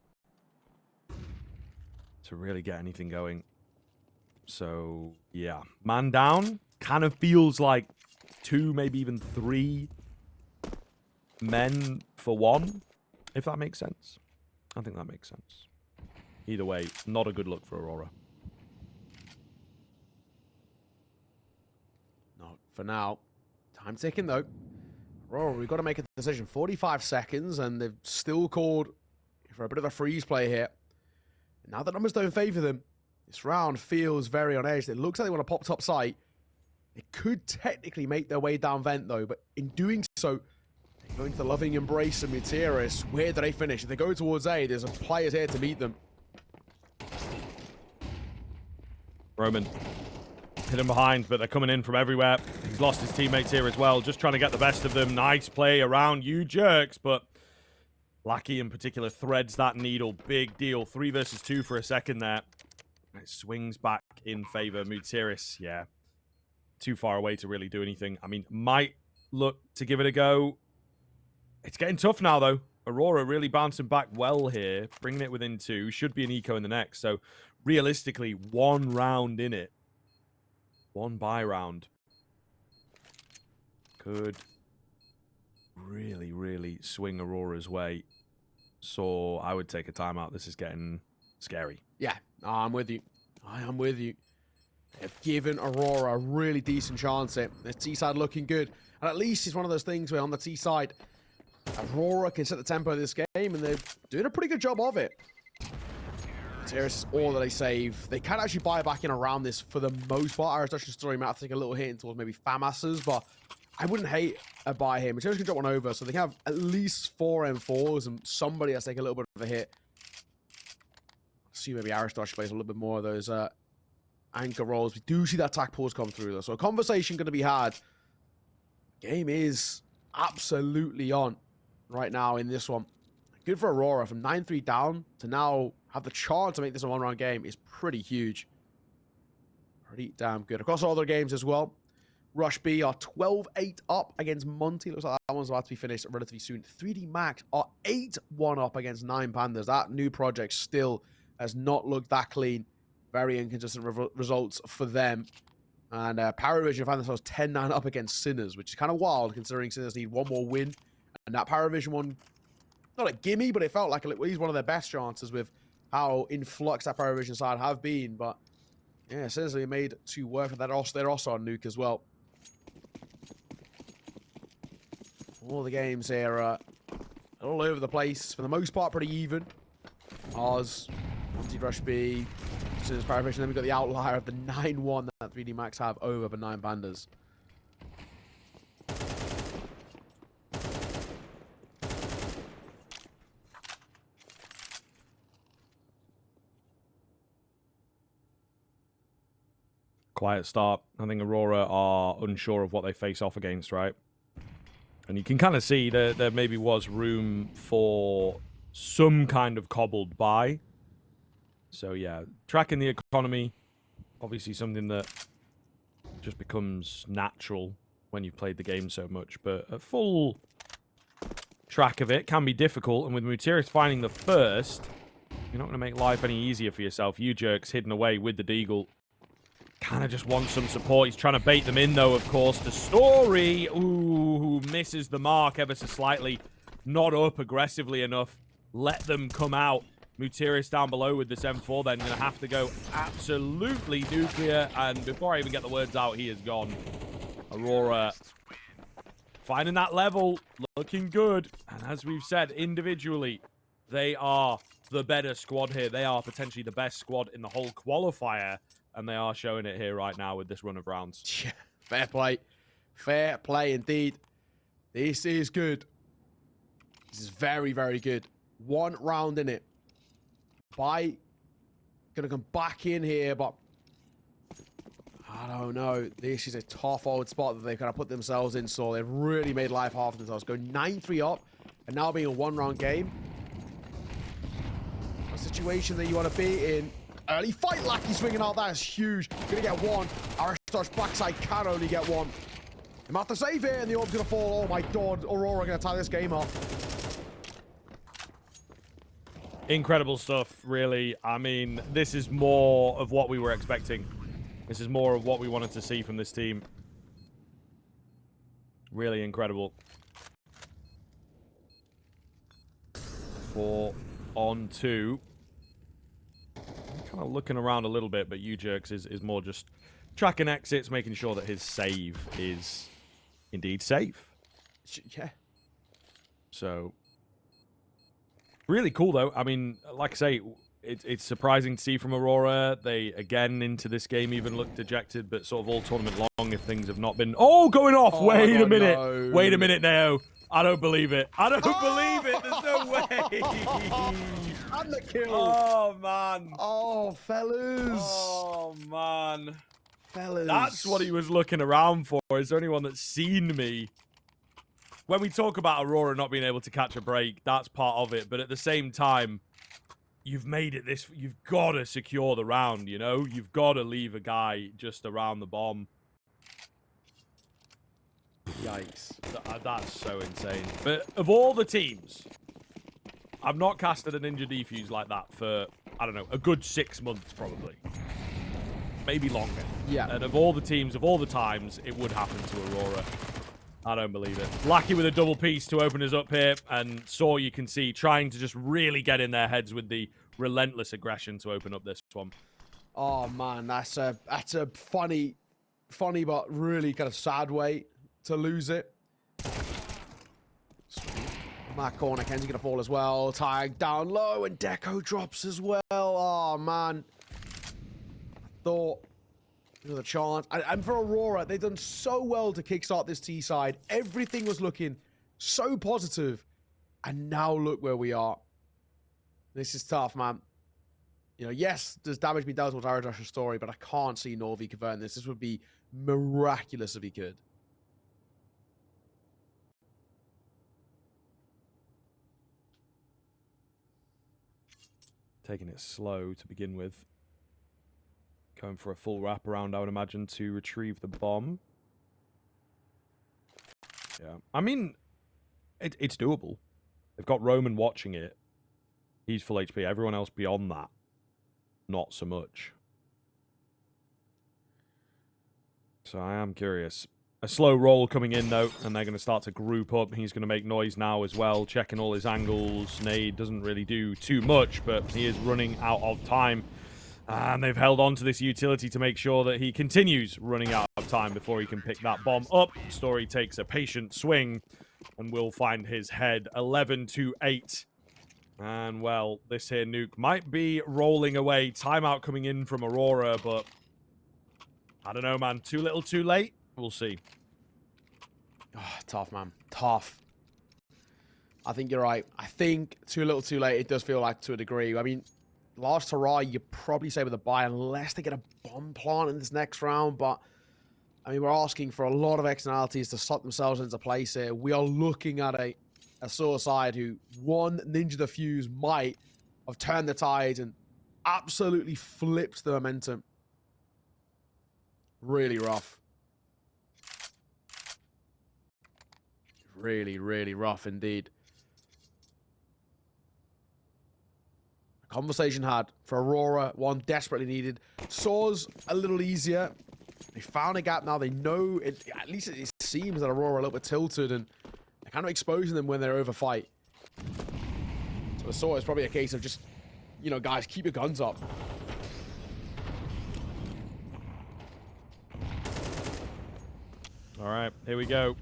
to really get anything going. So, yeah. Man down. Kind of feels like 2, maybe even 3 men for 1, if that makes sense. I think that makes sense. Either way, not a good look for Aurora. Not for now. Time ticking, though. Aurora, we've got to make a decision. 45 seconds, and they've still called for a bit of a freeze play here. Now the numbers don't favor them. This round feels very on edge. It looks like they want to pop top site. They could technically make their way down vent, though, but in doing so, they're going to the loving embrace of Mutiris. Where do they finish? If they go towards A, there's players here to meet them. Roman hidden behind, but they're coming in from everywhere. He's lost his teammates here as well, just trying to get the best of them. Nice play around you jerks, but Lackey in particular threads that needle. Big deal. 3 versus 2 for a second there. It swings back in favor. Mutiris, yeah. Too far away to really do anything. I mean, might look to give it a go. It's getting tough now, though. Aurora really bouncing back well here. Bringing it within 2. Should be an eco in the next. So, realistically, 1 round in it. 1 buy round. Could really, really swing Aurora's way. So, I would take a timeout. This is getting scary. Yeah, I'm with you. I am with you. They've given Aurora a really decent chance here. The T side looking good. And at least it's one of those things where on the T side, Aurora can set the tempo of this game, and they're doing a pretty good job of it. Terrace is all that they save. They can actually buy back in around this for the most part. Aristocracy story might have to take a little hit towards maybe Famas's, but I wouldn't hate a buy here. Materials can drop one over, so they can have at least 4 M4s, and somebody has to take a little bit of a hit. See, maybe Aristosh plays a little bit more of those anchor rolls. We do see that attack pause come through, though. So a conversation going to be had. Game is absolutely on right now in this one. Good for Aurora. From 9-3 down to now have the chance to make this a 1-round game is pretty huge. Pretty damn good. Across all other games as well. Rush B are 12-8 up against Monty. Looks like that one's about to be finished relatively soon. 3D Max are 8-1 up against 9 Pandas. That new project still has not looked that clean. Very inconsistent results for them. And Paravision find themselves 10-9 up against Sinners, which is kind of wild considering Sinners need 1 more win. And that Paravision one, not a gimme, but it felt like at least one of their best chances with how in flux that Paravision side have been. But yeah, Sinners are made to work for that. They're also on Nuke as well. All the games here are all over the place. For the most part, pretty even. Oz, Monty Rush B, Sinners Paravision. Then we've got the outlier of the 9-1 that 3D Max have over the 9 Pandas. Quiet start. I think Aurora are unsure of what they face off against, right? And you can kind of see that there maybe was room for some kind of cobbled buy. So yeah, tracking the economy, obviously something that just becomes natural when you've played the game so much. But a full track of it can be difficult. And with Mutiris finding the first, you're not going to make life any easier for yourself. You jerks hidden away with the Deagle. Kind of just wants some support. He's trying to bait them in, though, of course. The story, ooh, misses the mark ever so slightly. Not up aggressively enough. Let them come out. Mutiris down below with this M4, then going to have to go absolutely nuclear. And before I even get the words out, he is gone. Aurora finding that level, looking good. And as we've said, individually, they are the better squad here. They are potentially the best squad in the whole qualifier. And they are showing it here right now with this run of rounds. Yeah, fair play. Fair play indeed. This is good. This is very, very good. 1 round in it. Gonna come back in here, but I don't know. This is a tough old spot that they've kind of put themselves in, so they've really made life hard for themselves. Go 9-3 up, and now being a 1-round game. What's the situation that you want to be in. Early fight, Lackey swinging out. That is huge. Gonna get one. Aristosh backside can only get one. I'm about to save it, and the orb's gonna fall. Oh my god, Aurora gonna tie this game up. Incredible stuff, really. I mean, this is more of what we were expecting. This is more of what we wanted to see from this team. Really incredible. 4 on 2. Kind of looking around a little bit, but U-Jerks is more just tracking exits, making sure that his save is indeed safe. Yeah. So, really cool, though. I mean, like I say, it's surprising to see from Aurora. They, again, into this game even look dejected, but sort of all tournament long if things have not been... Oh, going off! Oh, Wait a minute! no. Wait a minute now. I don't believe it. I don't believe it. There's no way. And the kill. Oh, man. Oh, fellas. Oh, man. Fellas. That's what he was looking around for. Is there anyone that's seen me? When we talk about Aurora not being able to catch a break, that's part of it. But at the same time, you've made it this... You've got to secure the round, you know? You've got to leave a guy just around the bomb. Yikes. That's so insane. But of all the teams, I've not casted a Ninja Defuse like that for, I don't know, a good 6 months probably. Maybe longer. Yeah. And of all the teams, of all the times, it would happen to Aurora. I don't believe it. Lackey with a double piece to open us up here. And sAw, you can see, trying to just really get in their heads with the relentless aggression to open up this one. Oh, man. That's a funny but really kind of sad way to lose it. That corner, Ken's gonna fall as well. Tag down low, and Deco drops as well. Oh, man. Thought there was a chance. And for Aurora, they've done so well to kickstart this T side. Everything was looking so positive. And now look where we are. This is tough, man. You know, yes, there's damage being dealt with Aristosh's story, but I can't see Norvi converting this. This would be miraculous if he could. Taking it slow to begin with. Going for a full wraparound, I would imagine, to retrieve the bomb. Yeah. I mean, it's doable. They've got Roman watching it. He's full HP. Everyone else beyond that, not so much. So I am curious. A slow roll coming in, though, and they're going to start to group up. He's going to make noise now as well, checking all his angles. Nade doesn't really do too much, but he is running out of time. And they've held on to this utility to make sure that he continues running out of time before he can pick that bomb up. Story takes a patient swing and will find his head. 11-8. And, well, this here nuke might be rolling away. Timeout coming in from Aurora, but I don't know, man. Too little, too late? We'll see. Oh, tough, man. Tough. I think you're right. I think too little, too late. It does feel like to a degree. I mean, last hurrah, you probably say with a buy unless they get a bomb plant in this next round. But, I mean, we're asking for a lot of externalities to slot themselves into place here. We are looking at a sAw side who one Ninja Defuse might have turned the tide and absolutely flipped the momentum. Really rough. Really, really rough indeed. A conversation had for Aurora, one desperately needed. sAw's a little easier. They found a gap now. They know, at least it seems that Aurora are a little bit tilted and they're kind of exposing them when they're over fight. So the sAw is probably a case of just, you know, guys, keep your guns up. All right, here we go.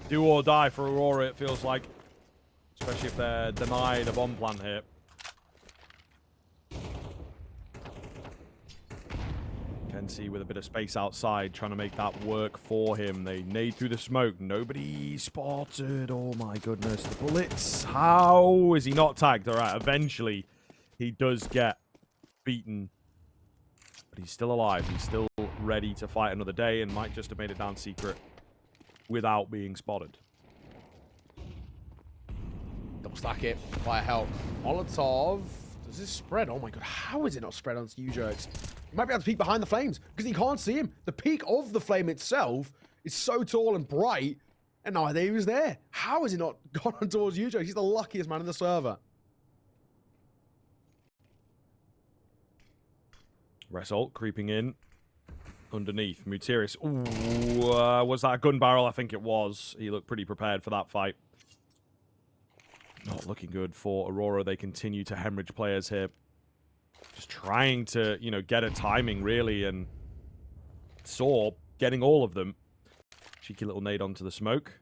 Do or die for Aurora, it feels like. Especially if they're denied a bomb plant here. Kenzie with a bit of space outside, trying to make that work for him. They nade through the smoke. Nobody spotted. Oh my goodness, the bullets. How is he not tagged? All right, eventually he does get beaten. But he's still alive. He's still ready to fight another day and might just have made it down secret without being spotted. Double stack it. Fire help. Molotov. Does this spread? Oh my god, how is it not spread onto you, Jerks? You might be able to peek behind the flames because you can't see him. The peak of the flame itself is so tall and bright, and no idea he was there. How has he not gone on towards you, Jerks? He's the luckiest man in the server. Result creeping in underneath. Mutiris. Ooh, was that a gun barrel? I think it was. He looked pretty prepared for that fight. Not looking good for Aurora. They continue to hemorrhage players here. Just trying to, you know, get a timing, really, and sAw getting all of them. Cheeky little nade onto the smoke.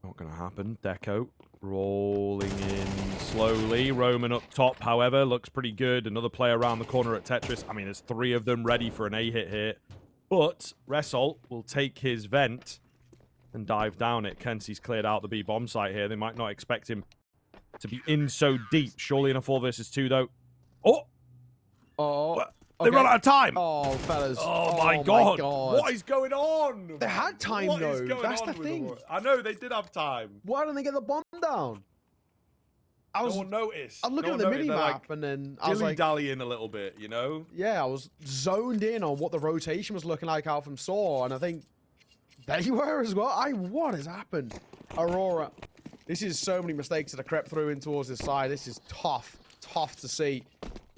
Not going to happen. Deco rolling in slowly. Roman up top, however, looks pretty good. Another player around the corner at Tetris. I mean, there's 3 of them ready for an A hit here. But Result will take his vent and dive down it. Kenzie's cleared out the B bomb site here. They might not expect him to be in so deep. Surely in a 4 versus 2, though. Oh! Oh. What? They run out of time! Oh, fellas. Oh, my God. What is going on? They had time, What though. is going That's on the with thing. Aurora? I know, they did have time. Why didn't they get the bomb down? No one noticed. I'm looking at the mini-map, and then I was like... dilly-dallying a little bit, you know? Yeah, I was zoned in on what the rotation was looking like out from sAw, and I think they were as well. What has happened? Aurora. This is so many mistakes that have crept through in towards this side. This is tough to see.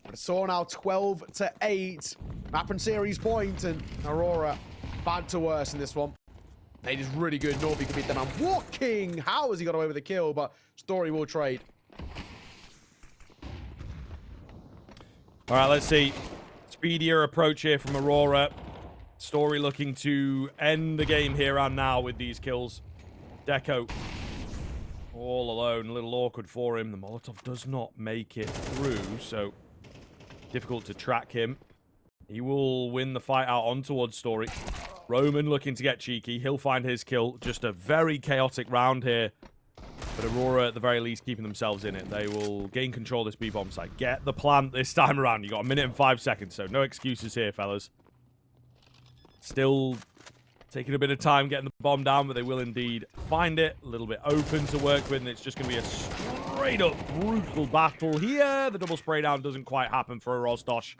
But sAw now 12-8. Map and series point, and Aurora bad to worse in this one. Nade is really good. Norby can beat them. And walking. How has he got away with the kill? But Story will trade. All right, let's see. Speedier approach here from Aurora. Story looking to end the game here and now with these kills. Deco all alone. A little awkward for him. The Molotov does not make it through, so difficult to track him. He will win the fight out on towards Story. Roman looking to get cheeky. He'll find his kill. Just a very chaotic round here. But Aurora, at the very least, keeping themselves in it. They will gain control of this B-bomb site. Get the plant this time around. You got 1 minute and 5 seconds, so no excuses here, fellas. Still taking a bit of time getting the bomb down, but they will indeed find it. A little bit open to work with, and it's just going to be a straight-up brutal battle here. The double spray down doesn't quite happen for a Rozdosh,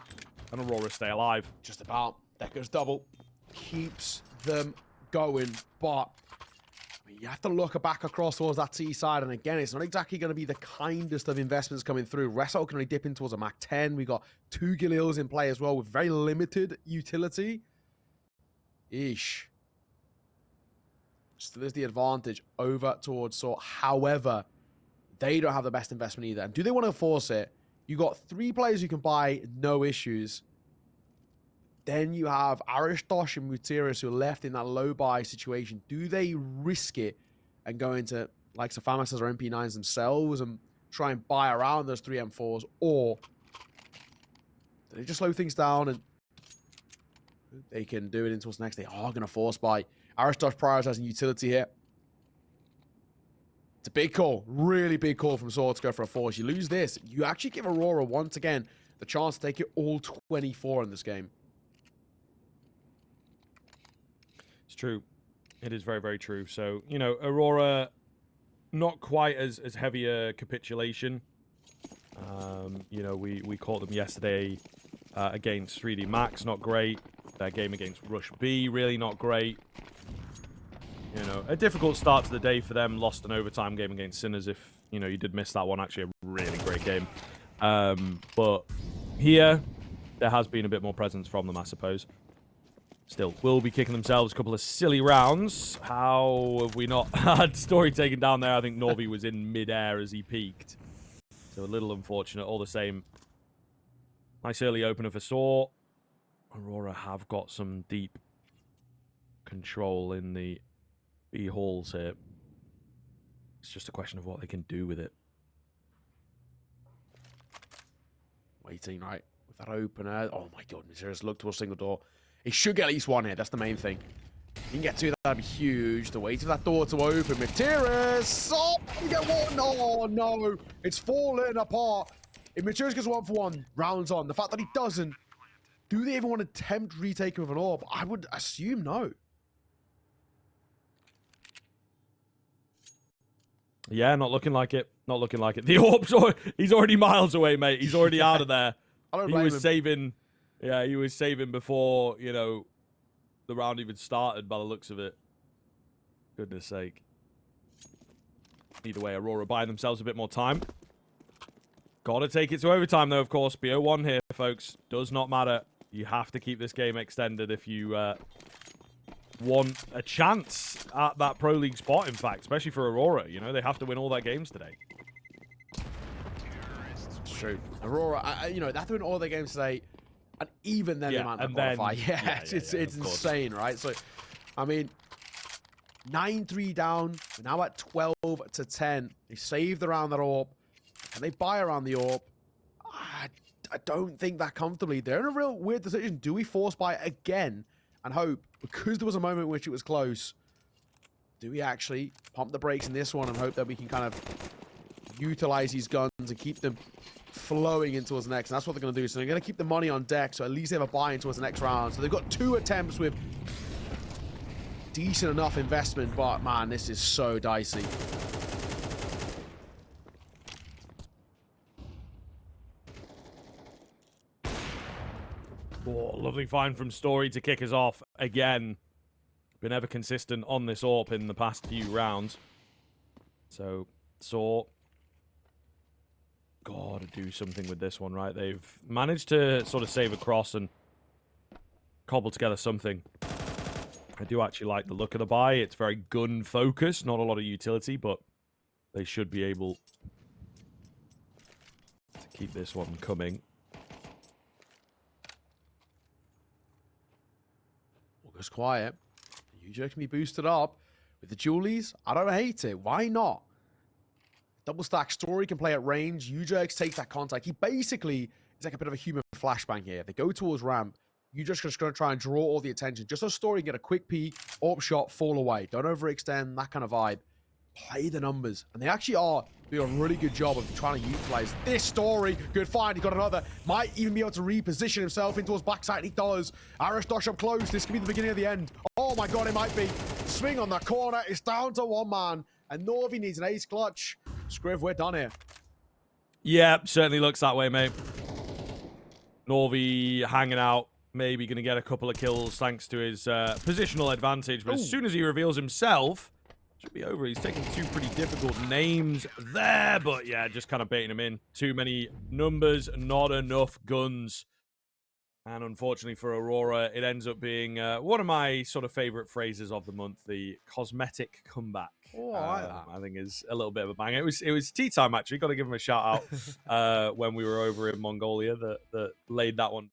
and Aurora stay alive. Just about. Deco's double keeps them going, but you have to look back across towards that T side, and again, it's not exactly going to be the kindest of investments coming through. Resol can only dip in towards a Mach 10. We got 2 Galils in play as well with very limited utility. Eesh. Still is the advantage over towards sAw. However, they don't have the best investment either. And do they want to force it? You got 3 players you can buy, no issues. Then you have Aristosh and Mutiris who are left in that low buy situation. Do they risk it and go into like Safamas or MP9s themselves and try and buy around those 3 M4s? Or do they just slow things down and they can do it into what's next? They are going to force buy. Aristosh prioritizing utility here. It's a big call. Really big call from sAw to go for a force. You lose this. You actually give Aurora, once again, the chance to take it all 24 in this game. It's true. It is very, very true. So, you know, Aurora, not quite as heavy a capitulation. You know, we caught them yesterday against 3D Max, not great. Their game against Rush B, really not great. You know, a difficult start to the day for them. Lost an overtime game against Sinners. If, you know, you did miss that one, actually a really great game. But here, there has been a bit more presence from them, I suppose. Still, will be kicking themselves a couple of silly rounds. How have we not had Story taken down there? I think Norby was in mid-air as he peaked. So a little unfortunate, all the same. Nice early opener for sAw. Aurora have got some deep control in the B halls here. It's just a question of what they can do with it. Waiting, right, with that opener. Oh my goodness, just look towards single door. He should get at least 1 here. That's the main thing. You can get 2, that'd be huge. The wait for that door to open. Matiris! Oh, you get 1. Oh, no. It's falling apart. If Matiris gets 1 for 1, rounds on. The fact that he doesn't, do they even want to attempt retake of an orb? I would assume no. Yeah, not looking like it. Not looking like it. The orb's he's already miles away, mate. He's already out of there. I don't He blame was him. saving. Yeah, he was saving before, you know, the round even started by the looks of it. Goodness sake. Either way, Aurora buying themselves a bit more time. Gotta take it to overtime, though, of course. BO1 here, folks. Does not matter. You have to keep this game extended if you want a chance at that Pro League spot, in fact. Especially for Aurora. You know, they have to win all their games today. It's true. Aurora, you know, they have to win all their games today. And even then, they might not qualify. It's insane, right? So, I mean, 9-3 down. We're now at 12-10. They saved around that AWP. And they buy around the AWP. I don't think that comfortably. They're in a real weird decision. Do we force buy again and hope, because there was a moment in which it was close, do we actually pump the brakes in this one and hope that we can kind of utilize these guns and keep them flowing into us next? And that's what they're going to do. So they're going to keep the money on deck, so at least they have a buy into us the next round. So they've got 2 attempts with decent enough investment, but man, this is so dicey. Oh, lovely find from Story to kick us off. Again, been ever consistent on this AWP in the past few rounds. So, sAw, gotta do something with this one, right? They've managed to sort of save across and cobble together something. I do actually like the look of the buy. It's very gun-focused, not a lot of utility, but they should be able to keep this one coming. Goes quiet. UJ can be boosted up with the Julies. I don't hate it. Why not? Double stack Story can play at range. UJ takes that contact. He basically is like a bit of a human flashbang here. They go towards ramp. UJ's just going to try and draw all the attention. Just so Story can get a quick peek, AWP shot, fall away. Don't overextend, that kind of vibe. Play the numbers. And they actually are doing a really good job of trying to utilize this Story. Good find. He got another. Might even be able to reposition himself into his backside. And he does. Aristosh up close. This could be the beginning of the end. Oh my god, it might be. Swing on that corner. It's down to 1 man. And Norvi needs an ace clutch. Scriv, we're done here. Yeah, certainly looks that way, mate. Norvi hanging out. Maybe going to get a couple of kills thanks to his positional advantage. But as soon as he reveals himself, should be over. He's taking 2 pretty difficult names there. But yeah, just kind of baiting him in. Too many numbers, not enough guns. And unfortunately for Aurora, it ends up being one of my sort of favorite phrases of the month, the cosmetic comeback. Oh, I like that. I think is a little bit of a bang. It was tea time, actually. Got to give him a shout out when we were over in Mongolia that laid that one.